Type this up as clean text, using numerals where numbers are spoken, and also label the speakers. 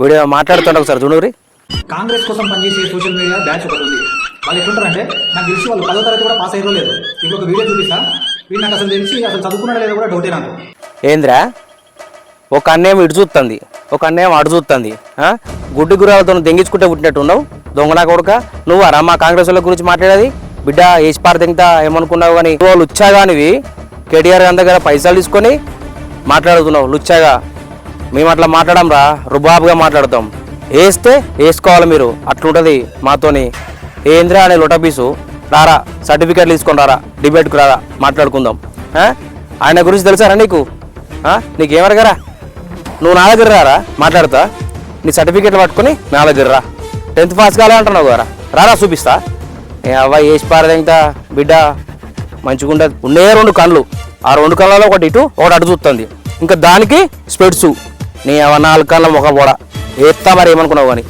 Speaker 1: Video మాట్లాడుతుండ ఒకసారి చూడరి.
Speaker 2: కాంగ్రెస్ కోసం పనిచేసే సోషల్ మీడియా బ్యాచ్ ఒకటి ఉంది. వాళ్ళు ఎట్లుంటారంటే, నాకు తెలిసి వాళ్ళు 10వ తరగతి కూడా పాస్ అయ్యో లేదు. ఇప్పుడు ఒక వీడియో చూపిస్తా, వీడు నాకు అసలు తెలిసి అసలు చదువుకున్నాడో లేదో కూడా డౌటే నాకు.
Speaker 1: ఏంద్రా, ఒక అన్నేమో ఇటు చూస్తుంది, ఒక అన్నేమో అటు చూస్తుంది. గుడ్డి గురాలతో దెంగించుకుంటే పుట్టినట్టు ఉండవు దొంగనా కొడుక. నువ్వు అరమ్మా కాంగ్రెస్ వాళ్ళ గురించి మాట్లాడేది? బిడ్డ ఏసిపారు తెంగతా ఏమనుకున్నావు కానీ నువ్వు లుచ్చాగానివి. కేటీఆర్ గారి దగ్గర పైసలు తీసుకొని మాట్లాడుతున్నావు లుచ్చాగా. మేము అట్లా మాట్లాడడం రా, రుబాబుగా మాట్లాడతాం. వేస్తే వేసుకోవాలి మీరు, అట్లుంటుంది మాతోని. ఏంద్రా అనే లొటపీసు, రారా సర్టిఫికేట్లు తీసుకొని రారా, డిబేట్కు రారా, మాట్లాడుకుందాం. ఆయన గురించి తెలుసారా నీకు? నీకేమరగరా? నువ్వు నా దగ్గర రారా, మాట్లాడతా. నీ సర్టిఫికేట్లు పట్టుకొని నా దగ్గర రా. 10th పాస్ కాలే అంటున్నావు కదా, రారా చూపిస్తా. అవ్వ వేసి పారదెంగతా బిడ్డ మంచిగుండదు. ఉండే 2 కళ్ళు, ఆ 2 కళ్ళలో ఒకటి ఇటు ఒకటి అటు చూస్తుంది. ఇంకా దానికి స్పెడ్సు. నీ 4 కళ్ళ ఒక పొడ వేస్తా మరి ఏమనుకున్నావు కానీ.